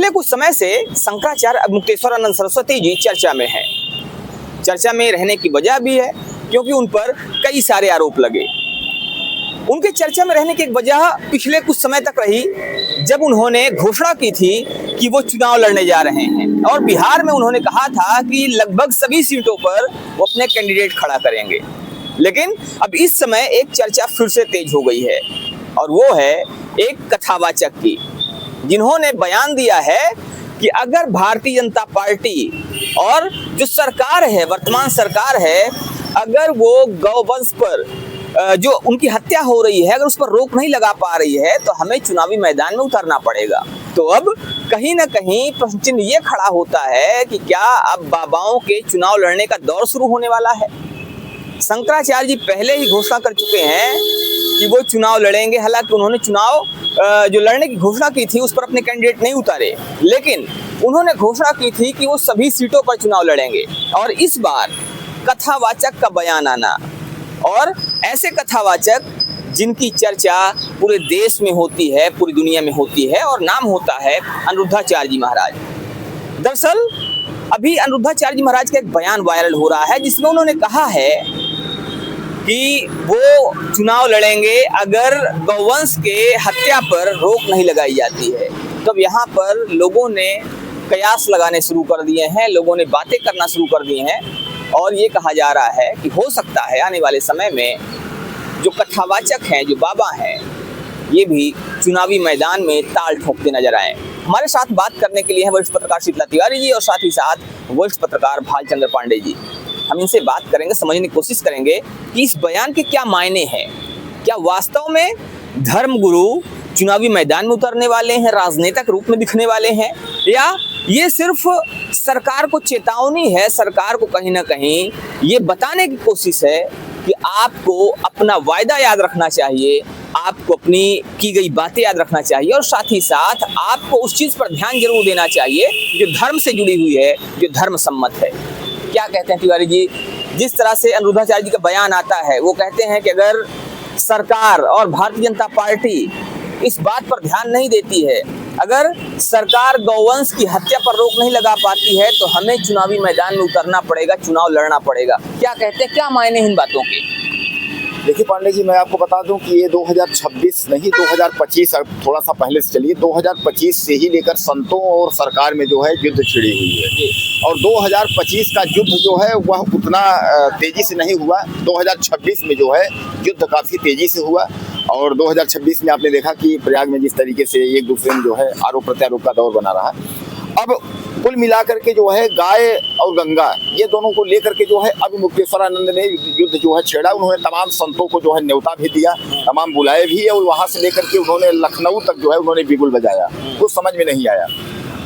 पिछले कुछ समय से शंकराचार्य मुक्तेश्वरानंद सरस्वती जी चर्चा में हैं। चर्चा में रहने की वजह भी है क्योंकि उन पर कई सारे आरोप लगे। उनके चर्चा में रहने की एक वजह पिछले कुछ समय तक रही जब उन्होंने घोषणा की थी कि वो चुनाव लड़ने जा रहे हैं और बिहार में उन्होंने कहा था कि लगभग सभी सीटों पर वो अपने कैंडिडेट खड़ा करेंगे। लेकिन अब इस समय एक चर्चा फिर से तेज हो गई है और वो है एक कथावाचक की, जिन्होंने बयान दिया है कि अगर भारतीय जनता पार्टी और जो सरकार है, वर्तमान सरकार है, अगर वो गौवंश पर जो उनकी हत्या हो रही है अगर उस पर रोक नहीं लगा पा रही है तो हमें चुनावी मैदान में उतरना पड़ेगा। तो अब कहीं ना कहीं प्रश्न चिन्ह ये खड़ा होता है कि क्या अब बाबाओं के चुनाव लड़ने का दौर शुरू होने वाला है। शंकराचार्य जी पहले ही घोषणा कर चुके हैं कि वो चुनाव लड़ेंगे। हालांकि उन्होंने चुनाव जो लड़ने की घोषणा की थी उस पर अपने कैंडिडेट नहीं उतारे, लेकिन उन्होंने घोषणा की थी कि वो सभी सीटों पर चुनाव लड़ेंगे। और इस बार कथावाचक का बयान आना, और ऐसे कथावाचक जिनकी चर्चा पूरे देश में होती है, पूरी दुनिया में होती है, और नाम होता है अनिरुद्धाचार्य जी महाराज। दरअसल अभी अनिरुद्धाचार्य जी महाराज का एक बयान वायरल हो रहा है जिसमें उन्होंने कहा है कि वो चुनाव लड़ेंगे अगर गौवंश के हत्या पर रोक नहीं लगाई जाती है। तब यहाँ पर लोगों ने कयास लगाने शुरू कर दिए हैं, लोगों ने बातें करना शुरू कर दी हैं और ये कहा जा रहा है कि हो सकता है आने वाले समय में जो कथावाचक हैं, जो बाबा हैं, ये भी चुनावी मैदान में ताल ठोकते नजर आए। हमारे साथ बात करने के लिए हैं वरिष्ठ पत्रकार शीतला तिवारी जी और साथ ही साथ वरिष्ठ पत्रकार भालचंद्र पांडे जी। हम इनसे बात करेंगे, समझने की कोशिश करेंगे कि इस बयान के क्या मायने हैं। क्या वास्तव में धर्मगुरु चुनावी मैदान में उतरने वाले हैं, राजनेता के रूप में दिखने वाले हैं, या ये सिर्फ सरकार को चेतावनी है, सरकार को कहीं ना कहीं ये बताने की कोशिश है कि आपको अपना वायदा याद रखना चाहिए, आपको अपनी की गई बातें याद रखना चाहिए और साथ ही साथ आपको उस चीज़ पर ध्यान जरूर देना चाहिए जो धर्म से जुड़ी हुई है, जो धर्म सम्मत है। क्या कहते हैं तिवारी जी, जिस तरह से अनिरुद्धाचार्य जी का बयान आता है, वो कहते हैं कि अगर सरकार और भारतीय जनता पार्टी इस बात पर ध्यान नहीं देती है, अगर सरकार गौवंश की हत्या पर रोक नहीं लगा पाती है तो हमें चुनावी मैदान में उतरना पड़ेगा, चुनाव लड़ना पड़ेगा। क्या कहते हैं, क्या मायने इन बातों के? देखिए पांडे जी, मैं आपको बता दूं कि ये 2026 नहीं 2025, अब थोड़ा सा पहले से चलिए, 2025 से ही लेकर संतों और सरकार में जो है युद्ध छिड़ी हुई है। और 2025 का युद्ध जो है वह उतना तेजी से नहीं हुआ। 2026 में जो है युद्ध काफ़ी तेजी से हुआ और 2026 में आपने देखा कि प्रयाग में जिस तरीके से एक दूसरे में जो है आरोप प्रत्यारोप का दौर बना रहा। अब कुल मिलाकर के जो है गाय और गंगा, ये दोनों को लेकर के जो है अब मुक्तेश्वरानंद ने युद्ध जो है छेड़ा। उन्होंने तमाम संतों को जो है न्योता भी दिया, तमाम बुलाए भी, और वहां से लेकर के उन्होंने लखनऊ तक जो है उन्होंने बिगुल बजाया। कुछ समझ में नहीं आया।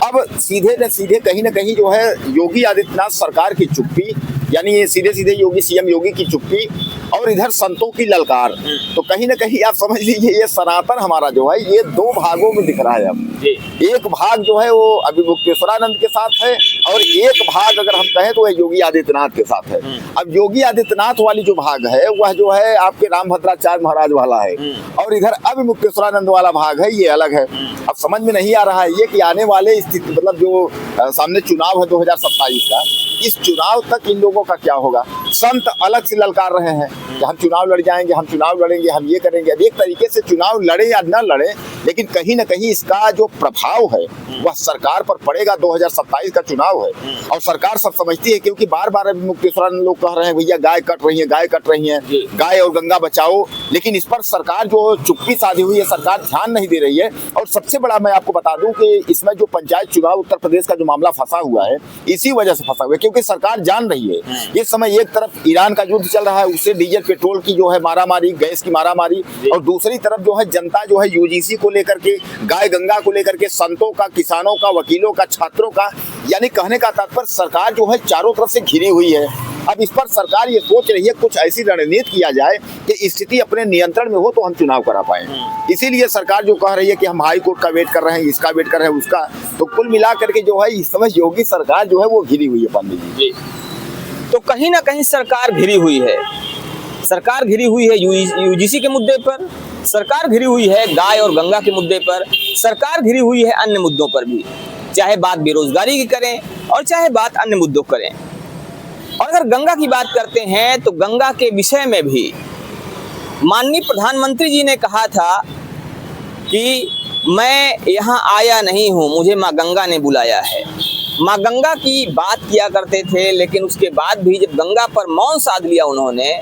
अब सीधे न सीधे कहीं ना कहीं जो है योगी आदित्यनाथ सरकार की चुप्पी, यानी ये सीधे सीधे योगी सीएम योगी की चुप्पी और इधर संतों की ललकार, तो कहीं ना कहीं आप समझ लीजिए ये सनातन हमारा जो है ये दो भागों में दिख रहा है। अब एक भाग जो है वो अभी मुक्तेश्वरानंद के साथ है और एक भाग अगर हम कहें तो वह योगी आदित्यनाथ के साथ है। अब योगी आदित्यनाथ वाली जो भाग है वह जो है आपके रामभद्राचार्य महाराज वाला है और इधर अब मुक्तेश्वरानंद वाला भाग है, ये अलग है। अब समझ में नहीं आ रहा है ये कि आने वाले स्थिति, मतलब जो सामने चुनाव है 2027 का, इस चुनाव तक इन लोगों का क्या होगा। संत अलग से ललकार रहे हैं कि हम चुनाव लड़ जाएंगे, हम चुनाव लड़ेंगे, हम ये करेंगे। अब एक तरीके से चुनाव लड़े या न लड़े, लेकिन कहीं ना कहीं इसका जो प्रभाव है वह सरकार पर पड़ेगा। 2027 का चुनाव है और सरकार सब समझती है, क्योंकि बार बार अभी मुक्तेश्वरानंद लोग कह रहे हैं भैया गाय कट रही है, गाय कट रही है, गाय और गंगा बचाओ, लेकिन इस पर सरकार जो चुप्पी साधी हुई है, सरकार ध्यान नहीं दे रही है। और सबसे बड़ा मैं आपको बता दूं कि इसमें जो पंचायत चुनाव उत्तर प्रदेश का जो मामला फंसा हुआ है, इसी वजह से फंसा हुआ है, क्योंकि सरकार जान रही है इस समय एक तरफ ईरान का युद्ध चल रहा है, उससे डीजल पेट्रोल की जो है मारामारी, गैस की मारामारी, और दूसरी तरफ जो है जनता जो है यूजीसी को लेकर के, गाय गंगा को लेकर के, संतों का, किसानों का, वकीलों का, छात्रों का, यानी कहने का तात्पर्य सरकार जो है चारों तरफ से घिरी हुई है। अब इस पर सरकार ये सोच रही है कुछ ऐसी रणनीति किया जाए कि स्थिति अपने नियंत्रण में हो तो हम चुनाव करा पाए। इसीलिए सरकार जो कह रही है कि हम हाई कोर्ट का वेट कर रहे हैं, इसका वेट कर रहे हैं, उसका, तो कुल मिला करके जो है इस समय योगी सरकार जो है वो घिरी हुई है पांडे जी। तो कहीं ना कहीं सरकार घिरी हुई है, सरकार घिरी हुई है यूजीसी के मुद्दे पर, सरकार घिरी हुई है गाय और गंगा के मुद्दे पर, सरकार घिरी हुई है अन्य मुद्दों पर भी। चाहे बात बेरोजगारी की करें और चाहे बात अन्य मुद्दों करें। और अगर गंगा की बात करते हैं तो गंगा के विषय में भी माननीय प्रधानमंत्री जी ने कहा था कि मैं यहाँ आया नहीं हूँ, मुझे माँ गंगा ने बुलाया है। माँ गंगा की बात किया करते थे, लेकिन उसके बाद भी जब गंगा पर मौन साध लिया उन्होंने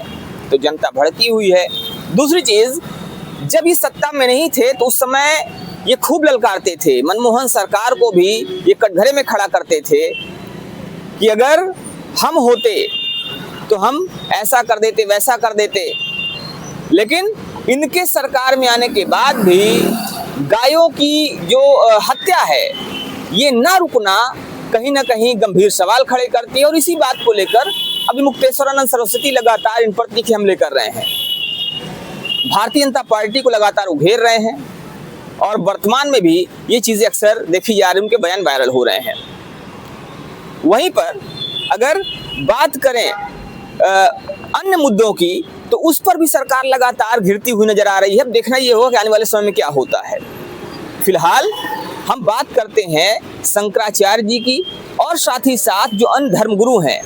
तो जनता भड़की हुई है। दूसरी चीज, जब ये सत्ता में नहीं थे तो उस समय ये खूब ललकारते थे, मनमोहन सरकार को भी ये कटघरे में खड़ा करते थे कि अगर हम होते तो हम ऐसा कर देते, वैसा कर देते। लेकिन इनके सरकार में आने के बाद भी गायों की जो हत्या है ये ना रुकना कहीं ना कहीं गंभीर सवाल खड़े करती है। और इसी बात को लेकर अभी मुक्तेश्वरानंद सरस्वती लगातार इन पर तीखे हमले कर रहे हैं, भारतीय जनता पार्टी को लगातार उघेर रहे हैं और वर्तमान में भी ये चीजें अक्सर देखी जा रही, उनके बयान वायरल हो रहे हैं। वहीं पर अगर बात करें अन्य मुद्दों की तो उस पर भी सरकार लगातार घिरती हुई नजर आ रही है। अब देखना ये होगा कि आने वाले समय में क्या होता है। फिलहाल हम बात करते हैं शंकराचार्य जी की और साथ ही साथ जो अन्य धर्मगुरु हैं,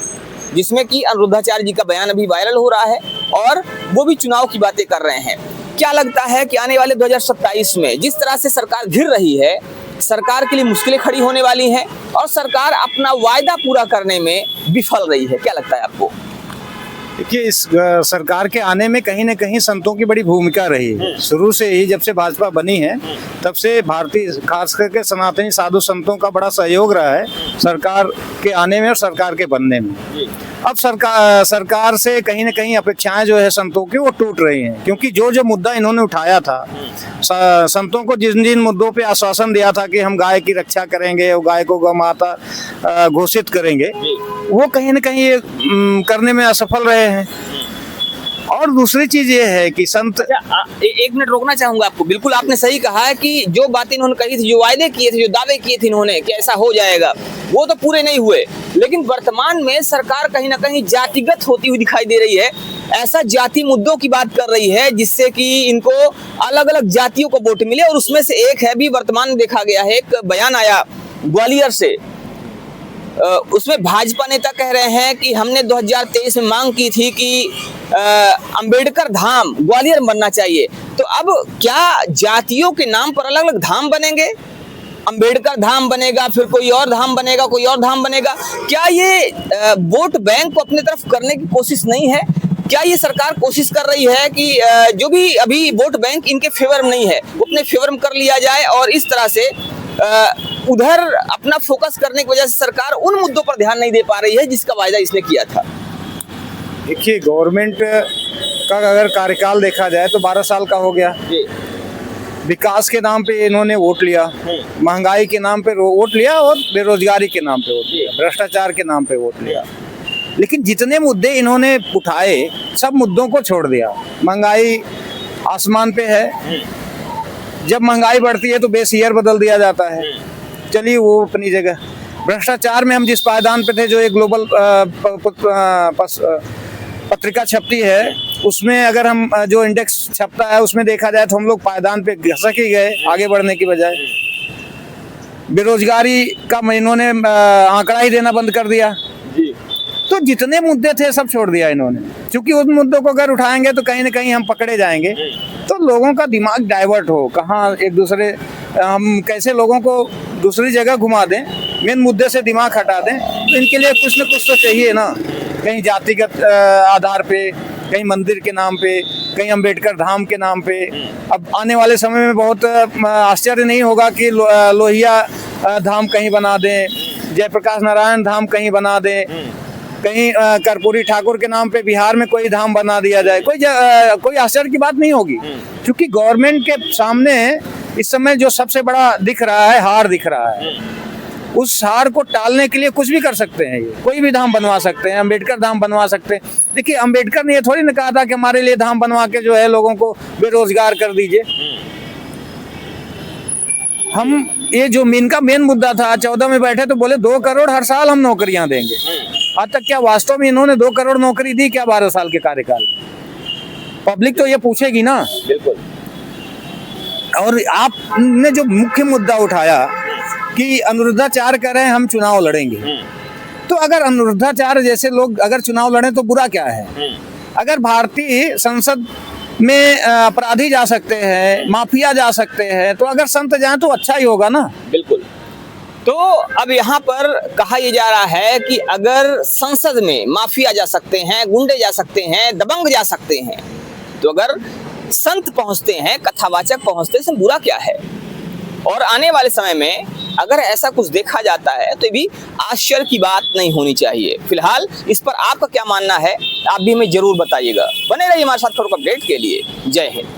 जिसमें कि अनिरुद्धाचार्य जी का बयान अभी वायरल हो रहा है और वो भी चुनाव की बातें कर रहे हैं। क्या लगता है कि आने वाले 2027 में जिस तरह से सरकार घिर रही है, सरकार के लिए मुश्किलें खड़ी होने वाली हैं और सरकार अपना वायदा पूरा करने में विफल रही है? क्या लगता है आपको? देखिए, इस सरकार के आने में कहीं न कहीं संतों की बड़ी भूमिका रही है। शुरू से ही जब से भाजपा बनी है तब से भारतीय खास करके सनातनी साधु संतों का बड़ा सहयोग रहा है सरकार के आने में और सरकार के बनने में। अब सरकार से कहीं न कहीं अपेक्षाएं जो है संतों की वो टूट रही हैं, क्योंकि जो मुद्दा इन्होंने उठाया था, संतों को जिन जिन मुद्दों पे आश्वासन दिया था कि हम गाय की रक्षा करेंगे और गाय को गौमाता घोषित करेंगे, वो कहीं न कहीं ये करने में असफल रहे हैं। और दूसरी चीज ये है कि संत, एक मिनट रोकना चाहूंगा आपको। बिल्कुल आपने सही कहा है कि जो बातें इन्होंने कही थी, जो वायदे किए थे, जो दावे किए थे इन्होंने कि ऐसा हो जाएगा, वो तो पूरे नहीं हुए। लेकिन वर्तमान में सरकार कहीं ना कहीं जातिगत होती हुई दिखाई दे रही है। ऐसा जाति मुद्दों की बात कर रही है जिससे कि इनको अलग अलग जातियों को वोट मिले। और उसमें से एक है भी वर्तमान में देखा गया है, एक बयान आया ग्वालियर से, उसमें भाजपा नेता कह रहे हैं कि हमने 2023 में मांग की थी कि अंबेडकर धाम ग्वालियर बनना चाहिए। तो अब क्या जातियों के नाम पर अलग अलग धाम बनेंगे? अंबेडकर धाम बनेगा, फिर कोई और धाम बनेगा, कोई और धाम बनेगा। क्या ये वोट बैंक को अपने तरफ करने की कोशिश नहीं है? क्या ये सरकार कोशिश कर रही है कि जो भी अभी वोट बैंक इनके फेवर में नहीं है वो अपने फेवर में कर लिया जाए और इस तरह से उधर अपना फोकस करने की वजह से सरकार उन मुद्दों पर ध्यान नहीं दे पा रही है जिसका वायदा इसने किया था? देखिए, गवर्नमेंट का अगर कार्यकाल देखा जाए तो 12 साल का हो गया। विकास के नाम पे इन्होंने वोट लिया, महंगाई के नाम पे वोट लिया और बेरोजगारी के नाम पे वोट लिया, भ्रष्टाचार के नाम पे वोट लिया। लेकिन जितने मुद्दे इन्होंने उठाए सब मुद्दों को छोड़ दिया। महंगाई आसमान पे है, जब महंगाई बढ़ती है तो बेसियर बदल दिया जाता है, चलिए वो अपनी जगह। भ्रष्टाचार में हम जिस पायदान पे थे, जो एक ग्लोबल पत्रिका छपती है, उसमें अगर हम जो इंडेक्स छपता है उसमें देखा जाए तो हम लोग पायदान पे घसक ही गए आगे बढ़ने की बजाय। बेरोजगारी का इन्होंने आंकड़ा ही देना बंद कर दिया। तो जितने मुद्दे थे सब छोड़ दिया इन्होंने, क्योंकि उन मुद्दों को अगर उठाएंगे तो कहीं ना कहीं हम पकड़े जाएंगे। तो लोगों का दिमाग डाइवर्ट हो, कहाँ एक दूसरे, हम कैसे लोगों को दूसरी जगह घुमा दें, मेन मुद्दे से दिमाग हटा दें। तो इनके लिए कुछ न कुछ तो चाहिए ना, कहीं जातिगत आधार पे, कहीं मंदिर के नाम पे, कहीं अंबेडकर धाम के नाम पे। अब आने वाले समय में बहुत आश्चर्य नहीं होगा कि लोहिया धाम कहीं बना दें, जयप्रकाश नारायण धाम कहीं बना दें, कहीं कर्पूरी ठाकुर के नाम पे बिहार में कोई धाम बना दिया जाए। कोई आश्चर्य की बात नहीं होगी, क्योंकि गवर्नमेंट के सामने इस समय जो सबसे बड़ा दिख रहा है, हार दिख रहा है। उस हार को टालने के लिए कुछ भी कर सकते हैं, ये कोई भी धाम बनवा सकते हैं, अंबेडकर धाम बनवा सकते हैं। देखिए, अंबेडकर ने ये थोड़ी ना कहा था कि हमारे लिए धाम बनवा के जो है लोगों को बेरोजगार कर दीजिए। हम ये जो इनका मेन मुद्दा था, 14 में बैठे तो बोले 2 करोड़ हर साल हम नौकरियां देंगे। आज तक क्या वास्तव में इन्होंने 2 करोड़ नौकरी दी क्या 12 साल के कार्यकाल में? पब्लिक तो ये पूछेगी ना। बिल्कुल। और आपने जो मुख्य मुद्दा उठाया कि अनुरुद्धाचार्य कह रहे हैं हम चुनाव लड़ेंगे, तो अगर अनुरुद्धाचार्य जैसे लोग अगर चुनाव लड़े तो बुरा क्या है? अगर भारतीय संसद में अपराधी जा सकते हैं, माफिया जा सकते हैं, तो अगर संत जाएं तो अच्छा ही होगा ना। बिल्कुल। तो अब यहाँ पर कहा यह जा रहा है कि अगर संसद में माफिया जा सकते हैं, गुंडे जा सकते हैं, दबंग जा सकते हैं, तो अगर संत पहुंचते हैं, कथावाचक पहुंचते हैं, इसमें बुरा क्या है? और आने वाले समय में अगर ऐसा कुछ देखा जाता है तो ये भी आश्चर्य की बात नहीं होनी चाहिए। फिलहाल इस पर आपका क्या मानना है, आप भी हमें जरूर बताइएगा। बने रहिए हमारे साथ खबरों को अपडेट के लिए। जय हिंद।